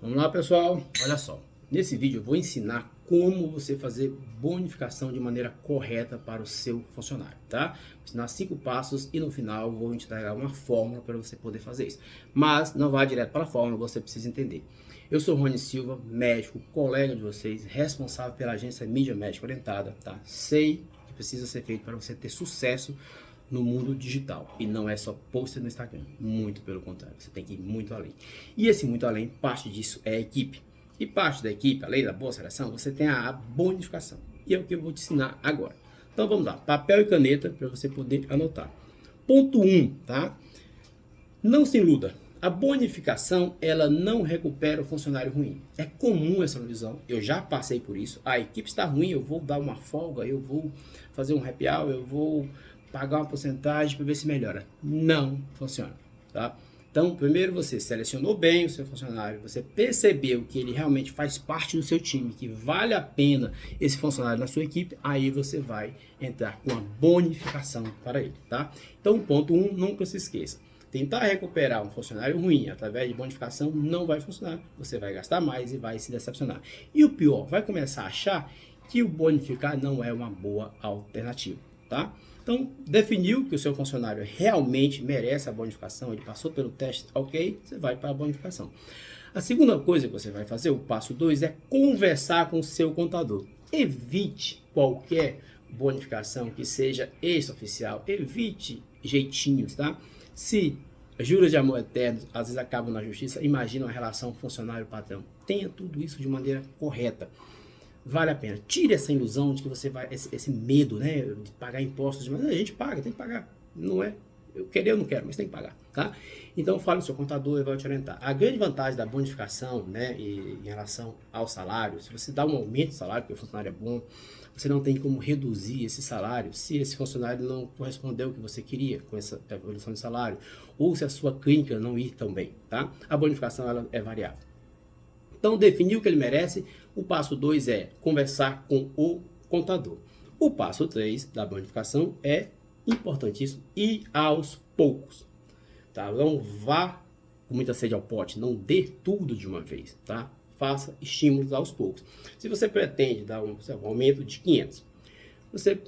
Vamos lá, pessoal. Olha só. Nesse vídeo eu vou ensinar como você fazer bonificação de maneira correta para o seu funcionário, tá? Vou ensinar 5 passos e no final vou te dar uma fórmula para você poder fazer isso. Mas não vá direto para a fórmula, você precisa entender. Eu sou Rony Silva, médico, colega de vocês, responsável pela agência Mídia Médica Orientada, tá? Sei que precisa ser feito para você ter sucesso no mundo digital. E não é só post no Instagram, muito pelo contrário, você tem que ir muito além. E esse muito além, parte disso é a equipe. E parte da equipe, além da boa seleção, você tem a bonificação. E é o que eu vou te ensinar agora. Então vamos lá, papel e caneta para você poder anotar. Ponto 1, tá? Não se iluda. A bonificação, ela não recupera o funcionário ruim. É comum essa visão, eu já passei por isso. A equipe está ruim, eu vou dar uma folga, eu vou fazer um happy hour, eu vou pagar uma porcentagem para ver se melhora. Não funciona, tá? Então, primeiro você selecionou bem o seu funcionário, você percebeu que ele realmente faz parte do seu time, que vale a pena esse funcionário na sua equipe, aí você vai entrar com a bonificação para ele, tá? Então, ponto 1, nunca se esqueça. Tentar recuperar um funcionário ruim através de bonificação não vai funcionar. Você vai gastar mais e vai se decepcionar. E o pior, vai começar a achar que o bonificar não é uma boa alternativa, tá? Então, definiu que o seu funcionário realmente merece a bonificação, ele passou pelo teste, ok, você vai para a bonificação. A segunda coisa que você vai fazer, o passo 2, é conversar com o seu contador. Evite qualquer bonificação que seja extraoficial, evite jeitinhos, tá? Se juros de amor eterno às vezes acabam na justiça, imagina uma relação funcionário-patrão. Tenha tudo isso de maneira correta. Vale a pena. Tire essa ilusão de que você vai, esse medo, né, de pagar impostos. Mas a gente paga, tem que pagar. Não é, eu querer, eu não quero, mas tem que pagar, tá? Então fale com o seu contador, ele vai te orientar. A grande vantagem da bonificação, né, em relação ao salário, se você dá um aumento de salário, porque o funcionário é bom, você não tem como reduzir esse salário se esse funcionário não correspondeu ao que você queria com essa evolução de salário, ou se a sua clínica não ir tão bem, tá? A bonificação ela é variável. Então, definiu o que ele merece. O passo 2 é conversar com o contador. O passo 3 da bonificação é importantíssimo e aos poucos. Tá? Não vá com muita sede ao pote, não dê tudo de uma vez, tá? Faça estímulos aos poucos. Se você pretende dar um aumento de 500, você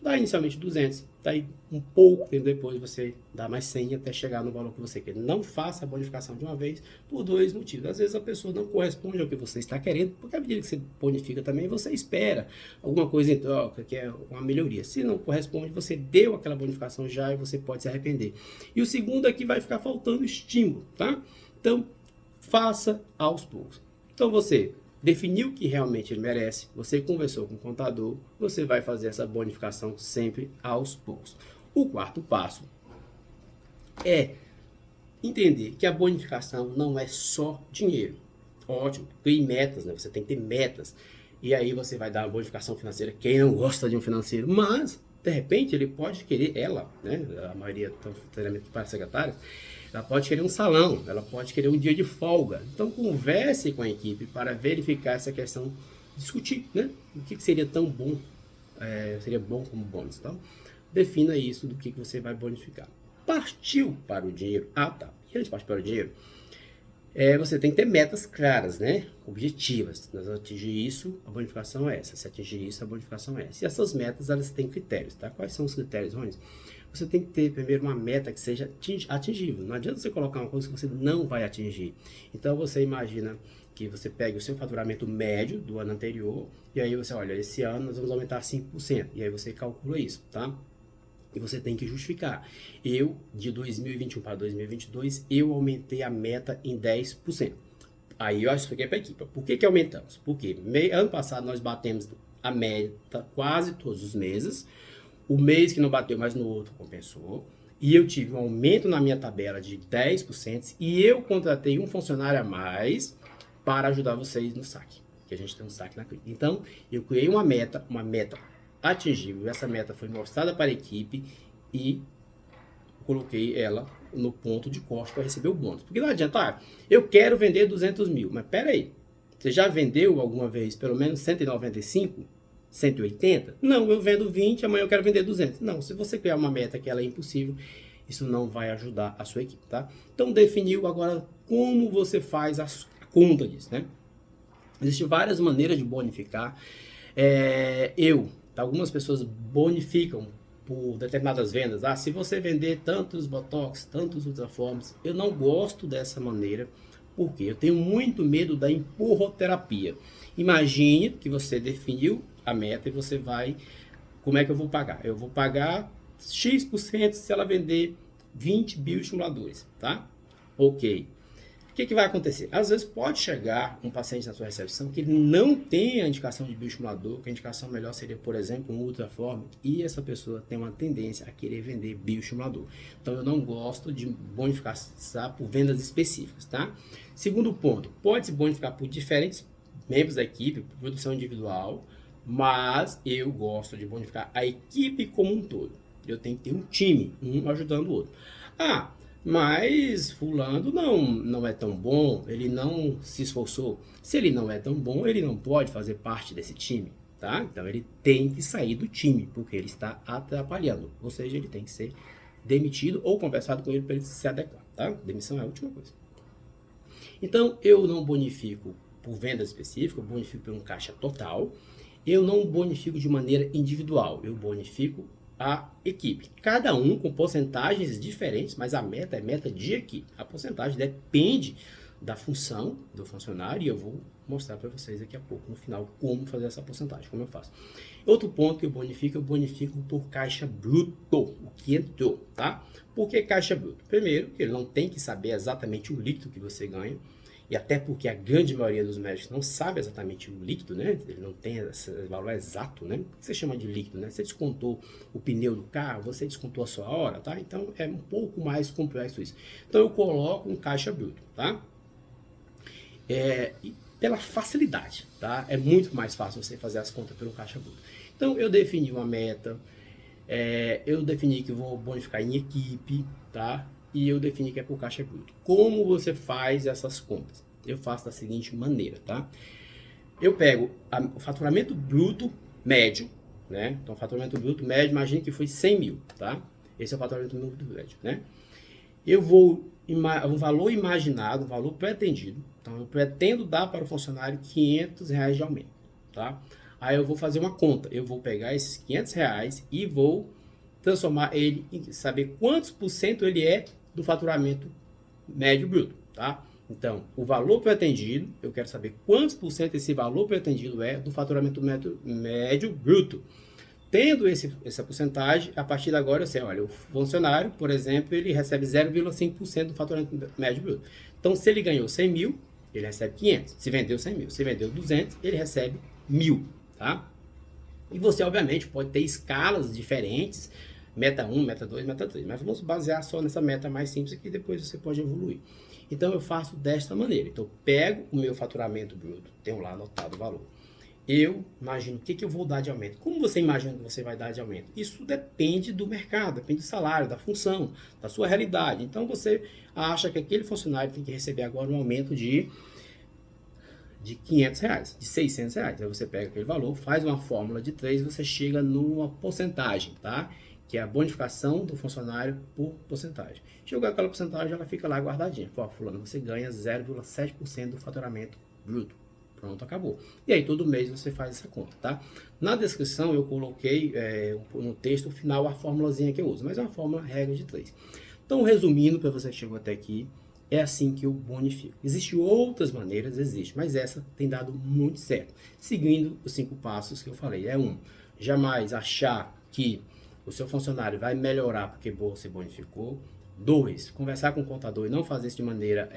dá inicialmente 200, daí um pouco tempo depois você dá mais 100 até chegar no valor que você quer. Não faça a bonificação de uma vez por 2 motivos. Às vezes a pessoa não corresponde ao que você está querendo, porque à medida que você bonifica também, você espera alguma coisa em troca, que é uma melhoria. Se não corresponde, você deu aquela bonificação já e você pode se arrepender. E o segundo é que vai ficar faltando estímulo, tá? Então, faça aos poucos. Então você definiu que realmente ele merece, você conversou com o contador, você vai fazer essa bonificação sempre aos poucos. O quarto passo é entender que a bonificação não é só dinheiro. Ótimo, crie metas, né? Você tem que ter metas. E aí você vai dar uma bonificação financeira, quem não gosta de um financeiro, mas de repente ele pode querer, ela, né? A maioria estão treinamento para secretárias, ela pode querer um salão, ela pode querer um dia de folga. Então converse com a equipe para verificar essa questão, discutir, né? O que seria tão bom, seria bom como bônus. Então, defina isso do que você vai bonificar. Partiu para o dinheiro. Ah, tá. E antes de partir para o dinheiro, você tem que ter metas claras, né? Objetivas. Se nós atingir isso, a bonificação é essa. Se atingir isso, a bonificação é essa. E essas metas, elas têm critérios, tá? Quais são os critérios, Rony? Você tem que ter primeiro uma meta que seja atingível. Não adianta você colocar uma coisa que você não vai atingir. Então você imagina que você pegue o seu faturamento médio do ano anterior e aí você olha, esse ano nós vamos aumentar 5%. E aí você calcula isso, tá? E você tem que justificar. Eu, de 2021 para 2022, eu aumentei a meta em 10%. Aí eu expliquei para a equipe. Por que aumentamos? Porque ano passado nós batemos a meta quase todos os meses. O mês que não bateu, mas no outro compensou. E eu tive um aumento na minha tabela de 10%. E eu contratei um funcionário a mais para ajudar vocês no saque. Que a gente tem um saque na clínica. Então, eu criei uma meta atingível. Essa meta foi mostrada para a equipe e coloquei ela no ponto de corte para receber o bônus. Porque não adianta, eu quero vender 200 mil, mas pera aí, você já vendeu alguma vez pelo menos 195, 180? Não, eu vendo 20, amanhã eu quero vender 200. Não, se você criar uma meta que ela é impossível, isso não vai ajudar a sua equipe, tá? Então definiu agora como você faz a conta disso, né? Existem várias maneiras de bonificar. Algumas pessoas bonificam por determinadas vendas. Se você vender tantos Botox, tantos Ultraforms, eu não gosto dessa maneira, porque eu tenho muito medo da empurroterapia. Imagine que você definiu a meta e você vai... Como é que eu vou pagar? Eu vou pagar X% se ela vender 20 bioestimuladores, tá? Ok. O que vai acontecer? Às vezes pode chegar um paciente na sua recepção que ele não tem a indicação de bioestimulador, que a indicação melhor seria, por exemplo, um Ultraform, e essa pessoa tem uma tendência a querer vender bioestimulador. Então eu não gosto de bonificar por vendas específicas, tá? Segundo ponto, pode se bonificar por diferentes membros da equipe, por produção individual, mas eu gosto de bonificar a equipe como um todo. Eu tenho que ter um time, um ajudando o outro. Mas fulano não é tão bom, ele não se esforçou. Se ele não é tão bom, ele não pode fazer parte desse time, tá? Então ele tem que sair do time, porque ele está atrapalhando. Ou seja, ele tem que ser demitido ou conversado com ele para ele se adequar, tá? Demissão é a última coisa. Então eu não bonifico por venda específica, eu bonifico por um caixa total. Eu não bonifico de maneira individual, eu bonifico a equipe. Cada um com porcentagens diferentes, mas a meta é meta de equipe. A porcentagem depende da função do funcionário e eu vou mostrar para vocês daqui a pouco, no final, como fazer essa porcentagem, como eu faço. Outro ponto que eu bonifico por caixa bruto, o que entrou, tá? Por que caixa bruto? Primeiro, que ele não tem que saber exatamente o líquido que você ganha, e até porque a grande maioria dos médicos não sabe exatamente o líquido, né? Ele não tem esse valor exato, né? O que você chama de líquido, né? Você descontou o pneu do carro, você descontou a sua hora, tá? Então é um pouco mais complexo isso. Então eu coloco um caixa bruto, tá? E pela facilidade, tá? É muito mais fácil você fazer as contas pelo caixa bruto. Então eu defini uma meta, eu defini que eu vou bonificar em equipe, tá? E eu defini que é por caixa bruto. Como você faz essas contas? Eu faço da seguinte maneira, tá? Eu pego o faturamento bruto médio, né? Então, faturamento bruto médio, imagine que foi 100 mil, tá? Esse é o faturamento bruto médio, né? Eu vou, um valor imaginado, um valor pretendido. Então, eu pretendo dar para o funcionário R$500 de aumento, tá? Aí eu vou fazer uma conta. Eu vou pegar esses R$500 e vou transformar ele em saber quantos por cento ele é do faturamento médio bruto, tá? Então, o valor pretendido, eu quero saber quantos por cento esse valor pretendido é do faturamento médio bruto. Tendo essa porcentagem, a partir de agora eu sei, olha, o funcionário, por exemplo, ele recebe 0,5% do faturamento médio bruto. Então, se ele ganhou 100 mil, ele recebe 500. Se vendeu 100 mil, se vendeu 200, ele recebe 1.000, tá? E você, obviamente, pode ter escalas diferentes, meta 1, meta 2, meta 3, mas vamos basear só nessa meta mais simples que depois você pode evoluir. Então eu faço desta maneira. Então eu pego o meu faturamento bruto, tenho lá anotado o valor. Eu imagino o que eu vou dar de aumento. Como você imagina que você vai dar de aumento? Isso depende do mercado, depende do salário, da função, da sua realidade. Então você acha que aquele funcionário tem que receber agora um aumento de R$500, de R$600. Aí você pega aquele valor, faz uma fórmula de 3, você chega numa porcentagem, tá? Que é a bonificação do funcionário por porcentagem. Chegou aquela porcentagem, ela fica lá guardadinha. Pô, fulano, você ganha 0,7% do faturamento bruto. Pronto, acabou. E aí, todo mês você faz essa conta, tá? Na descrição, eu coloquei no texto final a formulazinha que eu uso, mas é uma fórmula regra de 3. Então, resumindo, para você que chegou até aqui, é assim que eu bonifico. Existem outras maneiras, mas essa tem dado muito certo. Seguindo os 5 passos que eu falei. Jamais achar que o seu funcionário vai melhorar porque você bonificou. 2, conversar com o contador e não fazer isso de maneira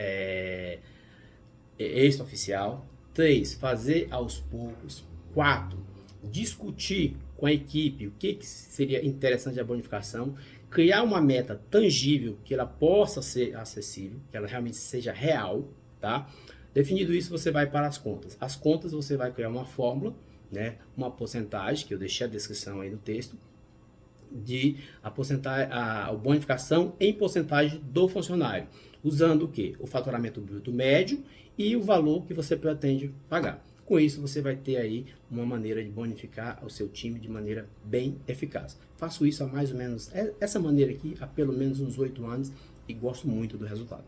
extraoficial. 3, fazer aos poucos. 4, discutir com a equipe o que seria interessante a bonificação. Criar uma meta tangível, que ela possa ser acessível, que ela realmente seja real, tá? Definido isso, você vai para as contas. As contas, você vai criar uma fórmula, né? Uma porcentagem, que eu deixei a descrição aí no texto, de a bonificação em porcentagem do funcionário, usando o quê? O faturamento bruto médio e o valor que você pretende pagar. Com isso, você vai ter aí uma maneira de bonificar o seu time de maneira bem eficaz. Faço isso há mais ou menos, essa maneira aqui, há pelo menos uns 8 anos e gosto muito do resultado.